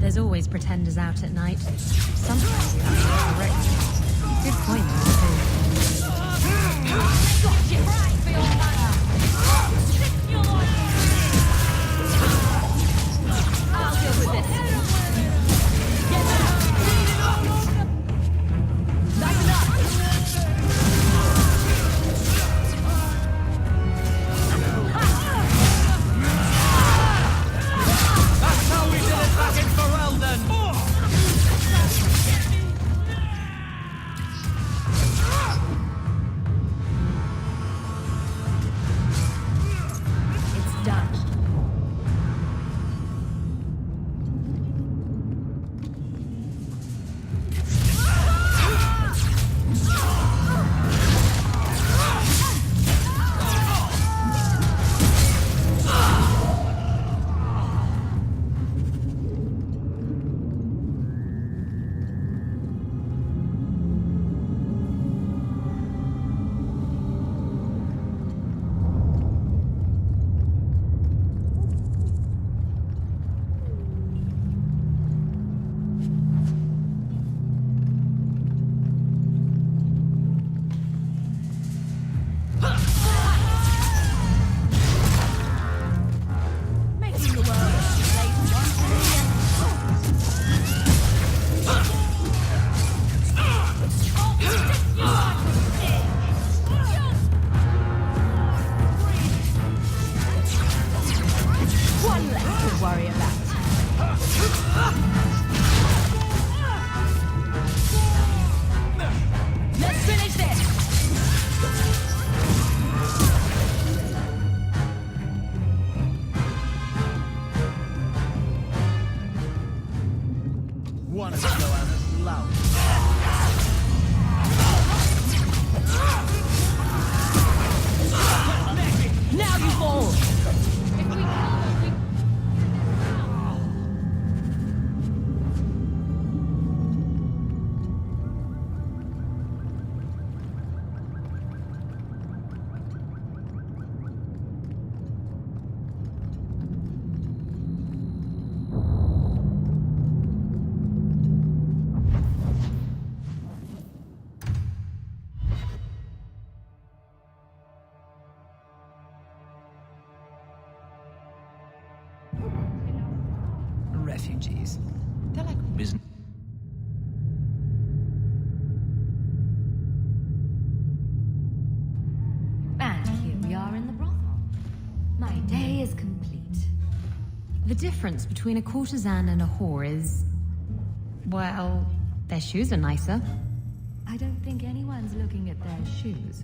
there's always pretenders out at night. Sometimes you have to correct. Good point, too. Got you right for your manner. I'll deal with this. Get back. That's enough. That's how we did it back in Ferelden! It's done. Making the world a place once again. One less to worry about. Let's finish this. One of us go out as loud. Now you fall. Refugees. They're like business. And here we are in the brothel. My day is complete. The difference between a courtesan and a whore is... well, their shoes are nicer. I don't think anyone's looking at their shoes.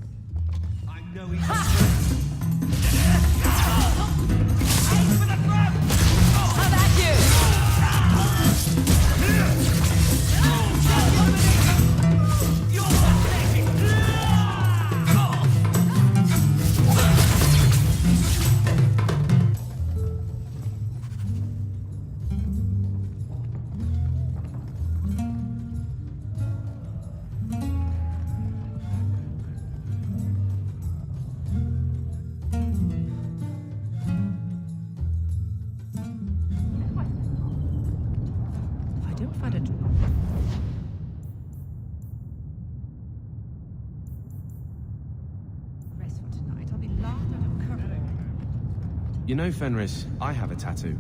I know he's How about you? I don't find it. Rest for tonight. I'll be laughed out of curtain. You know, Fenris, I have a tattoo.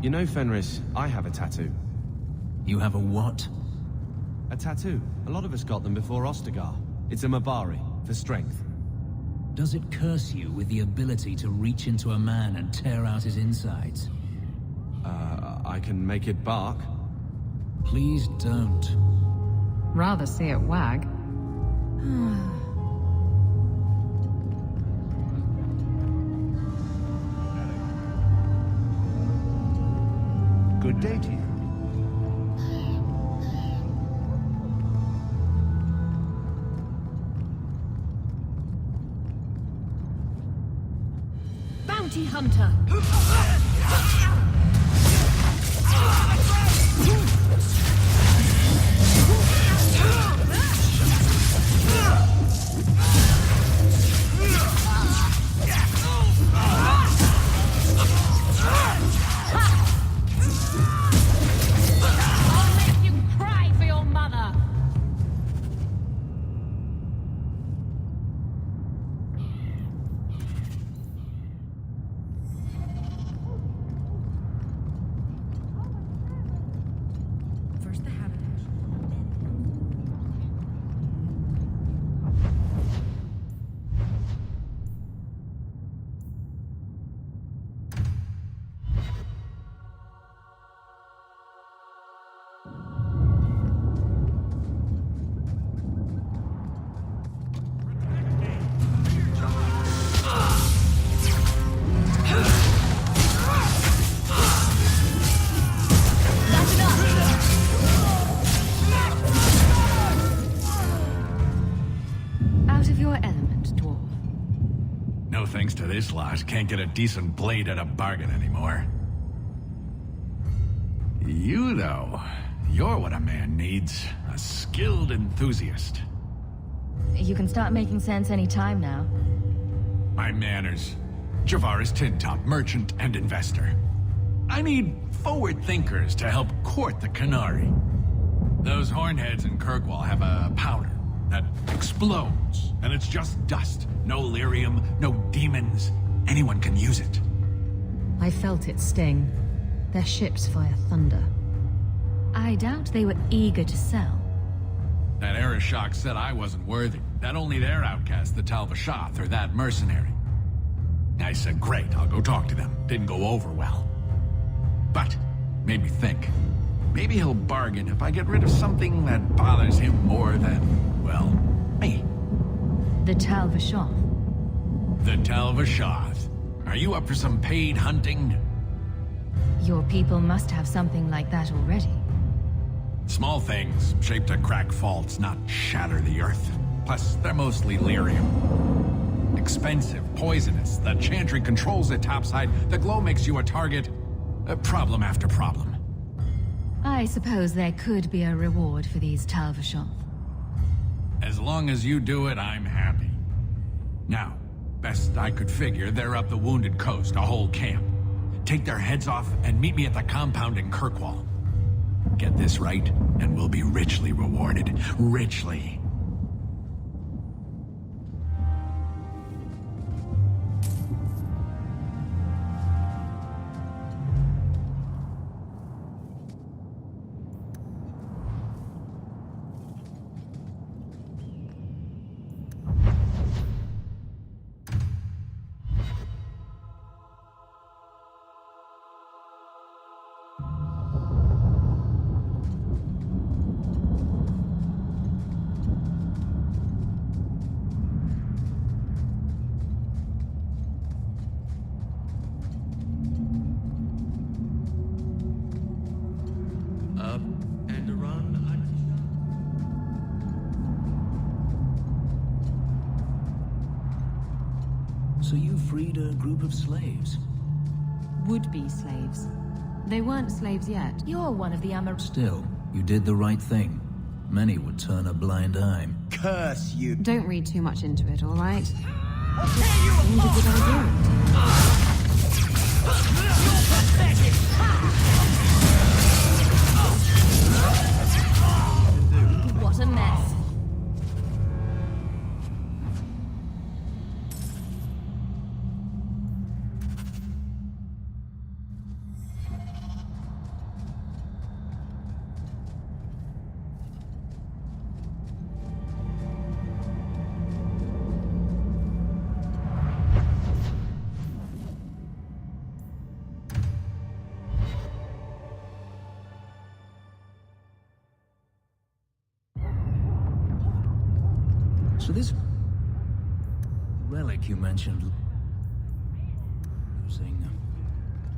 You know, Fenris, I have a tattoo. You have a what? A tattoo. A lot of us got them before Ostagar. It's a Mabari, for strength. Does it curse you with the ability to reach into a man and tear out his insides? I can make it bark. Please don't. Rather see it wag. Good day to you. Bounty hunter. your element, dwarf. No thanks to this lot, can't get a decent blade at a bargain anymore. You, though, you're what a man needs. A skilled enthusiast. You can start making sense any time now. My manners. Javaris Tintop, merchant and investor. I need forward thinkers to help court the Canary. Those hornheads in Kirkwall have a powder that explodes, and it's just dust. No lyrium, no demons. Anyone can use it. I felt it sting. Their ships fire thunder. I doubt they were eager to sell. That Arishok said I wasn't worthy. That only their outcast, the Talvashath, or that mercenary. I said, great, I'll go talk to them. Didn't go over well. But, made me think. Maybe he'll bargain if I get rid of something that bothers him more than, well, me. The Talvashath. The Talvashath. Are you up for some paid hunting? Your people must have something like that already. Small things, shaped to crack faults, not shatter the earth. Plus, they're mostly lyrium. Expensive, poisonous. The chantry controls it topside. The glow makes you a target. Problem after problem. I suppose there could be a reward for these Talvashath. As long as you do it, I'm happy. Now, best I could figure, they're up the Wounded Coast, a whole camp. Take their heads off and meet me at the compound in Kirkwall. Get this right, and we'll be richly rewarded. Richly. So you freed a group of slaves? Would-be slaves. They weren't slaves yet. You're one of the Still, you did the right thing. Many would turn a blind eye. Curse you! Don't read too much into it, all right? Seemed a good idea. What a mess. So this relic you mentioned... Using...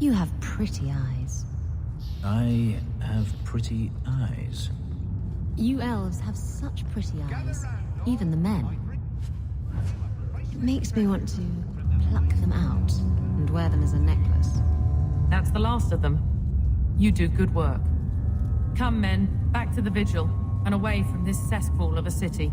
You have pretty eyes. I have pretty eyes. You elves have such pretty eyes. Even the men. It makes me want to pluck them out and wear them as a necklace. That's the last of them. You do good work. Come, men, back to the vigil, and away from this cesspool of a city.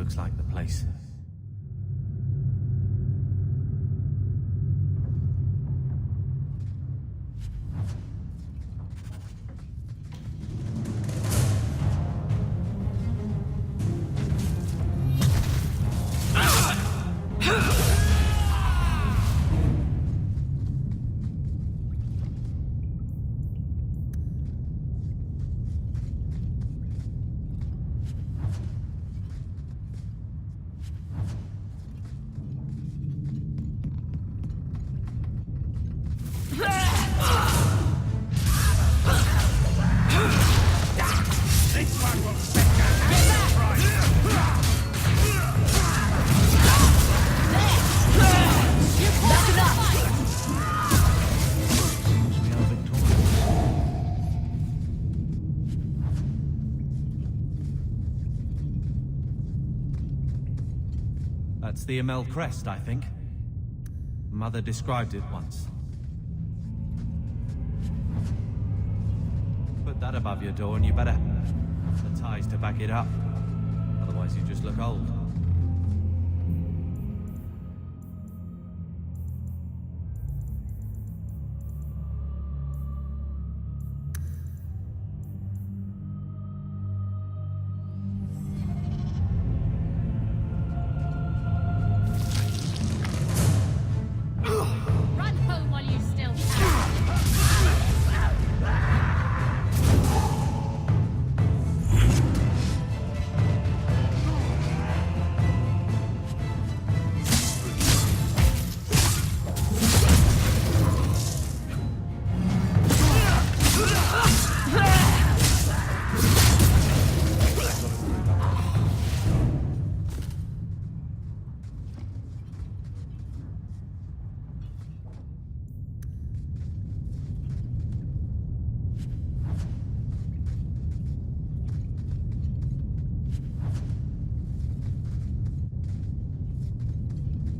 looks like the place. That's the Amel crest, I think. Mother described it once. Put that above your door and you better have the ties to back it up. Otherwise you just look old.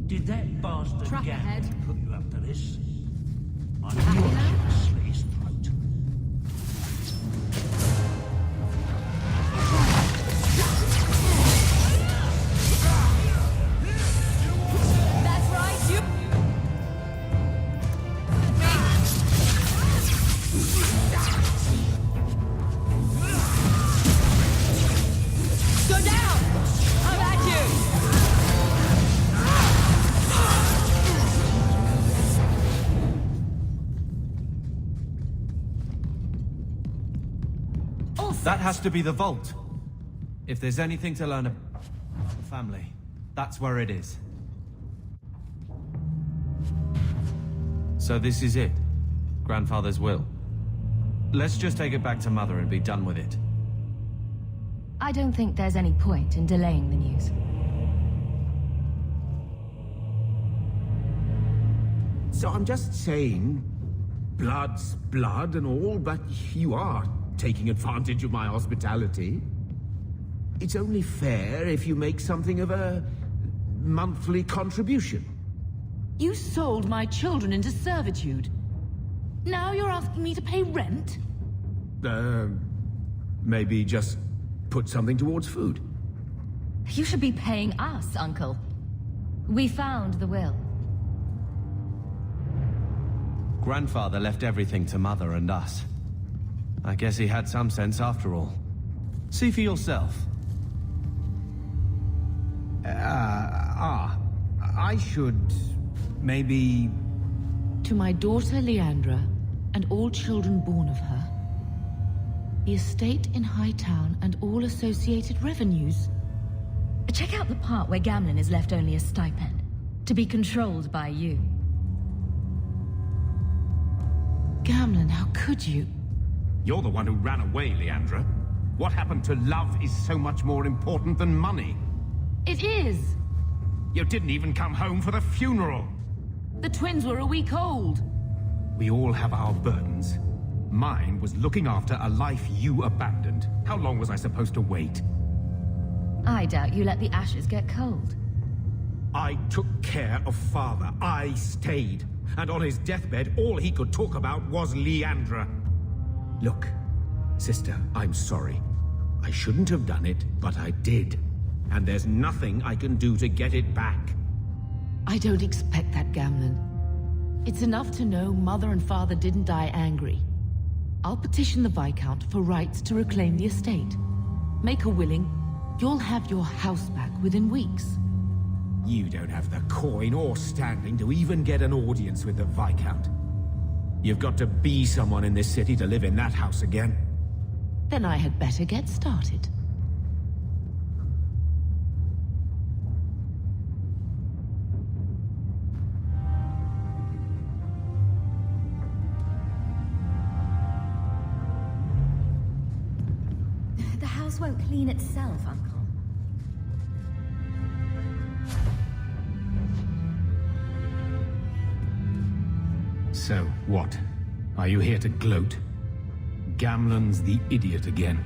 Did that bastard Truck ahead. Gavin put you up to this? I knew I should slit his throat. That's right, you... Go down! I'm at you! That has to be the vault. If there's anything to learn about the family, that's where it is. So this is it. Grandfather's will. Let's just take it back to Mother and be done with it. I don't think there's any point in delaying the news. So I'm just saying, blood's blood and all, but you are taking advantage of my hospitality. It's only fair if you make something of a monthly contribution. You sold my children into servitude. Now you're asking me to pay rent? Maybe just put something towards food. You should be paying us, Uncle. We found the will. Grandfather left everything to Mother and us. I guess he had some sense after all. See for yourself. I should... maybe... To my daughter Leandra, and all children born of her, the estate in Hightown and all associated revenues. Check out the part where Gamlen is left only a stipend, to be controlled by you. Gamlen, how could you? You're the one who ran away, Leandra. What happened to love is so much more important than money. It is! You didn't even come home for the funeral. The twins were a week old. We all have our burdens. Mine was looking after a life you abandoned. How long was I supposed to wait? I doubt you let the ashes get cold. I took care of Father. I stayed. And on his deathbed, all he could talk about was Leandra. Look, sister, I'm sorry. I shouldn't have done it, but I did. and there's nothing I can do to get it back. I don't expect that, Gamlen. It's enough to know Mother and Father didn't die angry. I'll petition the Viscount for rights to reclaim the estate. Make her willing, you'll have your house back within weeks. You don't have the coin or standing to even get an audience with the Viscount. You've got to be someone in this city to live in that house again. Then I had better get started. The house won't clean itself, Uncle. So, what? Are you here to gloat? Gamlen's the idiot again.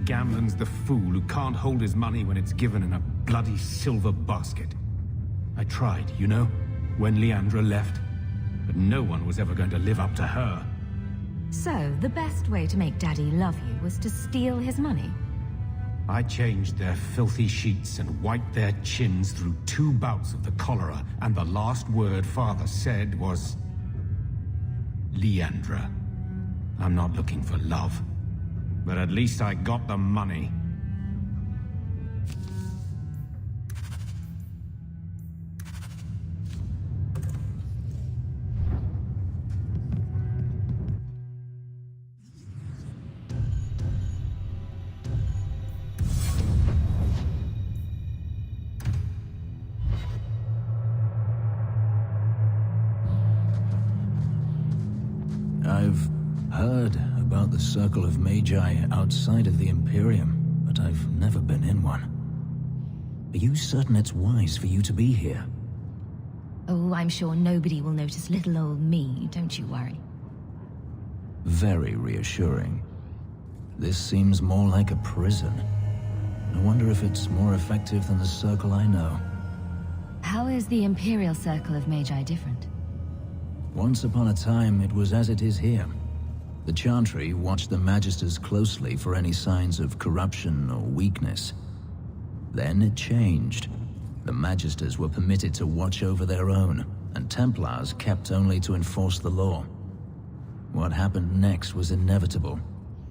Gamlen's the fool who can't hold his money when it's given in a bloody silver basket. I tried, you know, when Leandra left. But no one was ever going to live up to her. So, the best way to make Daddy love you was to steal his money? I changed their filthy sheets and wiped their chins through 2 bouts of the cholera, and the last word Father said was... Leandra. I'm not looking for love, but at least I got the money. I've heard about the Circle of Magi outside of the Imperium, but I've never been in one. Are you certain it's wise for you to be here? Oh, I'm sure nobody will notice little old me, don't you worry. Very reassuring. This seems more like a prison. I wonder if it's more effective than the Circle I know. How is the Imperial Circle of Magi different? Once upon a time, it was as it is here. The Chantry watched the Magisters closely for any signs of corruption or weakness. Then it changed. The Magisters were permitted to watch over their own, and Templars kept only to enforce the law. What happened next was inevitable.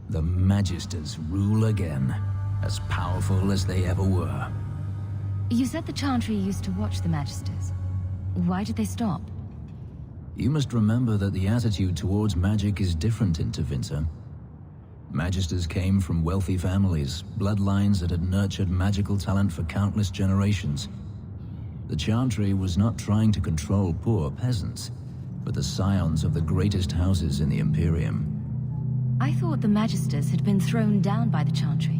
The Magisters rule again, as powerful as they ever were. You said the Chantry used to watch the Magisters. Why did they stop? You must remember that the attitude towards magic is different in Tevinter. Magisters came from wealthy families, bloodlines that had nurtured magical talent for countless generations. The Chantry was not trying to control poor peasants, but the scions of the greatest houses in the Imperium. I thought the Magisters had been thrown down by the Chantry.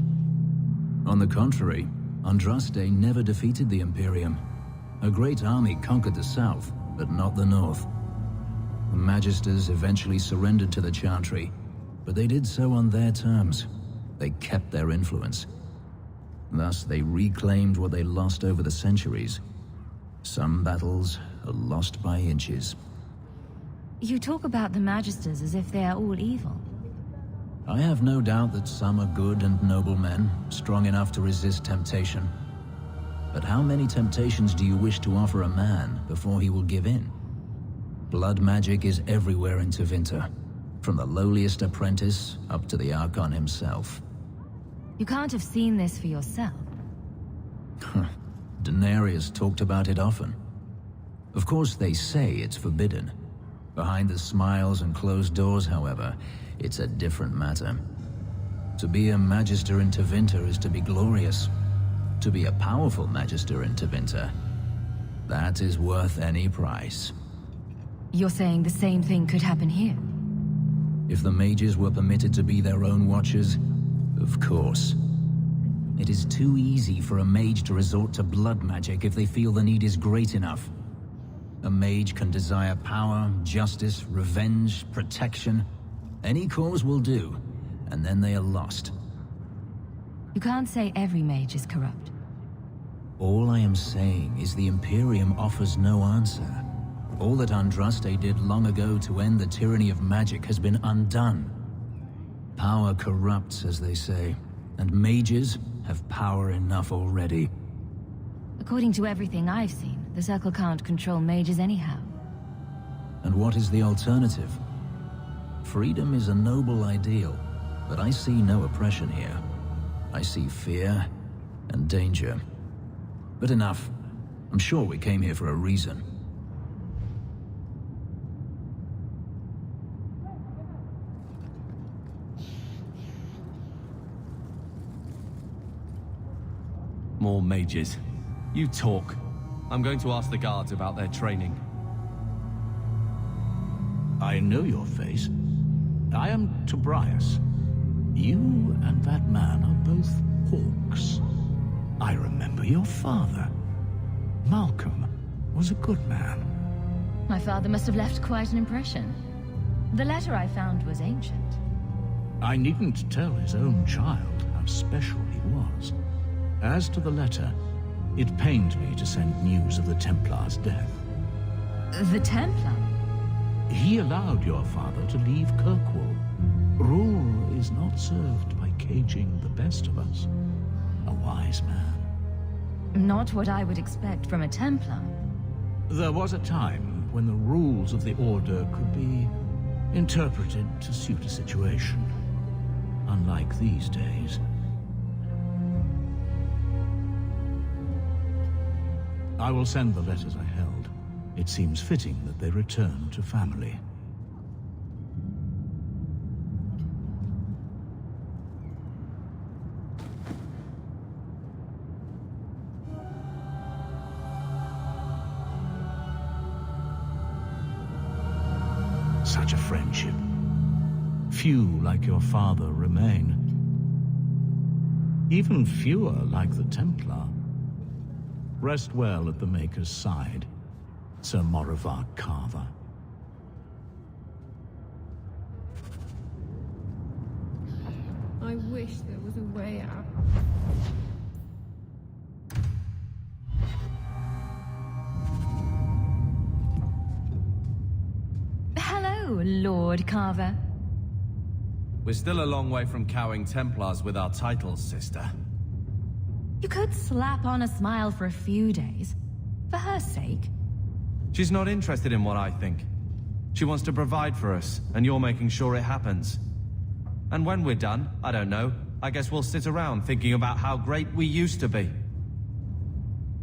On the contrary, Andraste never defeated the Imperium. A great army conquered the south, but not the north. The Magisters eventually surrendered to the Chantry, but they did so on their terms. They kept their influence. Thus, they reclaimed what they lost over the centuries. Some battles are lost by inches. You talk about the Magisters as if they are all evil. I have no doubt that some are good and noble men, strong enough to resist temptation. But how many temptations do you wish to offer a man before he will give in? Blood magic is everywhere in Tevinter, from the lowliest apprentice up to the Archon himself. You can't have seen this for yourself. Daenerys talked about it often. Of course, they say it's forbidden. Behind the smiles and closed doors, however, it's a different matter. To be a Magister in Tevinter is to be glorious. To be a powerful Magister in Tevinter, that is worth any price. You're saying the same thing could happen here? If the mages were permitted to be their own watchers, of course. It is too easy for a mage to resort to blood magic if they feel the need is great enough. A mage can desire power, justice, revenge, protection. Any cause will do, and then they are lost. You can't say every mage is corrupt. All I am saying is the Imperium offers no answer. All that Andraste did long ago to end the tyranny of magic has been undone. Power corrupts, as they say, and mages have power enough already. According to everything I've seen, the Circle can't control mages anyhow. And what is the alternative? Freedom is a noble ideal, but I see no oppression here. I see fear and danger. But enough. I'm sure we came here for a reason. More mages. You talk. I'm going to ask the guards about their training. I know your face. I am Tobias. You and that man are both Hawks. I remember your father. Malcolm was a good man. My father must have left quite an impression. The letter I found was ancient. I needn't tell his own child how special he was. As to the letter, it pained me to send news of the Templar's death. The Templar? He allowed your father to leave Kirkwall. Rule is not served by caging the best of us. A wise man. Not what I would expect from a Templar. There was a time when the rules of the Order could be interpreted to suit a situation. Unlike these days. I will send the letters I held. It seems fitting that they return to family. Such a friendship. Few like your father remain. Even fewer like the Templar. Rest well at the Maker's side, Sir Morivard Carver. I wish there was a way out. Hello, Lord Carver. We're still a long way from cowing Templars with our titles, sister. You could slap on a smile for a few days. For her sake. She's not interested in what I think. She wants to provide for us, and you're making sure it happens. And when we're done, I don't know, I guess we'll sit around thinking about how great we used to be.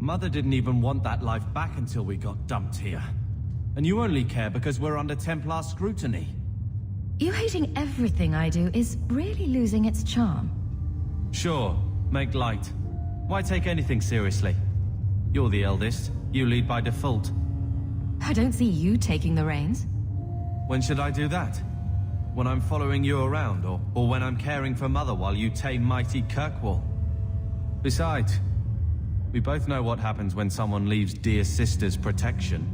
Mother didn't even want that life back until we got dumped here. And you only care because we're under Templar scrutiny. You hating everything I do is really losing its charm. Sure, make light. Why take anything seriously? You're the eldest. You lead by default. I don't see you taking the reins. When should I do that? When I'm following you around, or when I'm caring for Mother while you tame mighty Kirkwall? Besides, we both know what happens when someone leaves dear sister's protection.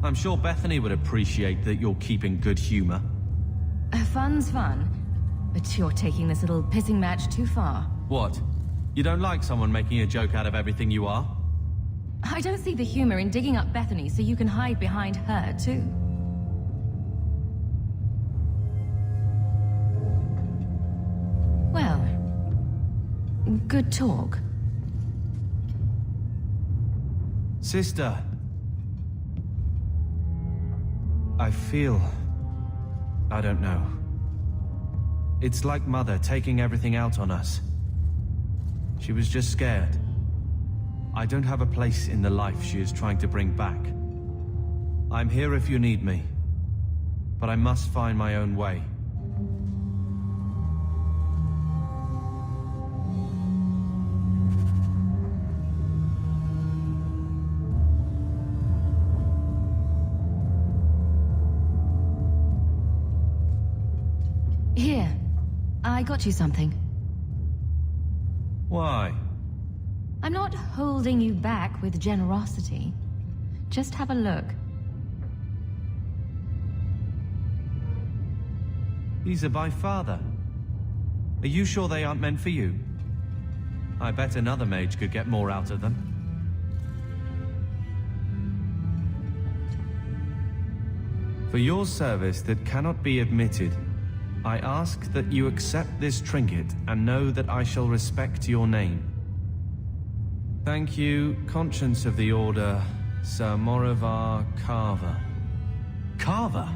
I'm sure Bethany would appreciate that you're keeping good humor. Fun's fun, but you're taking this little pissing match too far. What? You don't like someone making a joke out of everything you are? I don't see the humor in digging up Bethany so you can hide behind her, too. Well, good talk. Sister. I feel... I don't know. It's like Mother taking everything out on us. She was just scared. I don't have a place in the life she is trying to bring back. I'm here if you need me. But I must find my own way. Here, I got you something. Why? I'm not holding you back with generosity. Just have a look. These are by Father. Are you sure they aren't meant for you? I bet another mage could get more out of them. For your service that cannot be admitted, I ask that you accept this trinket and know that I shall respect your name. Thank you, Conscience of the Order, Sir Morivar Carver. Carver?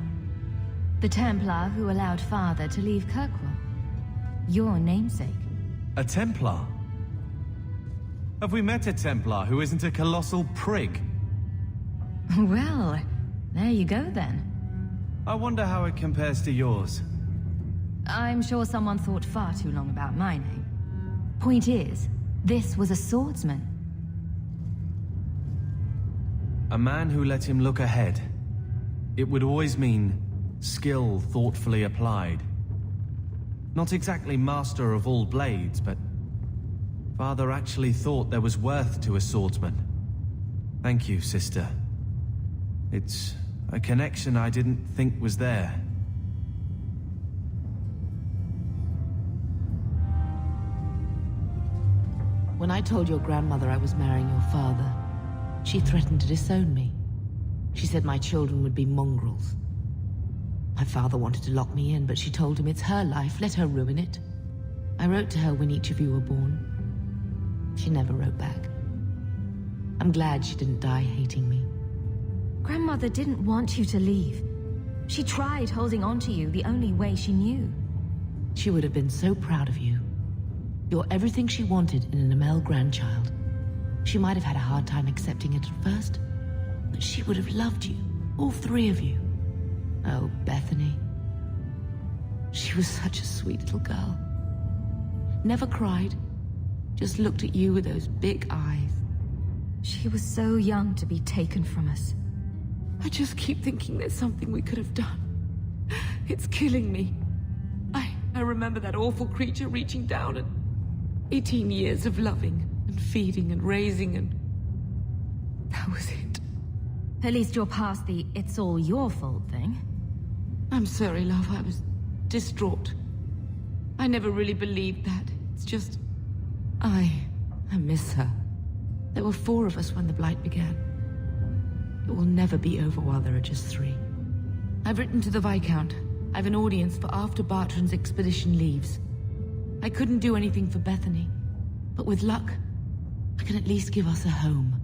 The Templar who allowed Father to leave Kirkwall. Your namesake. A Templar? Have we met a Templar who isn't a colossal prig? Well, there you go then. I wonder how it compares to yours. I'm sure someone thought far too long about my name. Point is, this was a swordsman. A man who let him look ahead. It would always mean skill thoughtfully applied. Not exactly master of all blades, but Father actually thought there was worth to a swordsman. Thank you, sister. It's a connection I didn't think was there. When I told your grandmother I was marrying your father, she threatened to disown me. She said my children would be mongrels. My father wanted to lock me in, but she told him it's her life, let her ruin it. I wrote to her when each of you were born. She never wrote back. I'm glad she didn't die hating me. Grandmother didn't want you to leave. She tried holding on to you the only way she knew. She would have been so proud of you. You're everything she wanted in an Amel grandchild. She might have had a hard time accepting it at first, but she would have loved you, all three of you. Oh, Bethany. She was such a sweet little girl. Never cried, just looked at you with those big eyes. She was so young to be taken from us. I just keep thinking there's something we could have done. It's killing me. I remember that awful creature reaching down and 18 years of loving and feeding and raising, and that was it. At least you're past the it's all your fault thing. I'm sorry, love. I was distraught. I never really believed that. It's just... I miss her. There were 4 of us when the Blight began. It will never be over while there are just 3. I've written to the Viscount. I've an audience for after Bartrand's expedition leaves. I couldn't do anything for Bethany, but with luck, I can at least give us a home.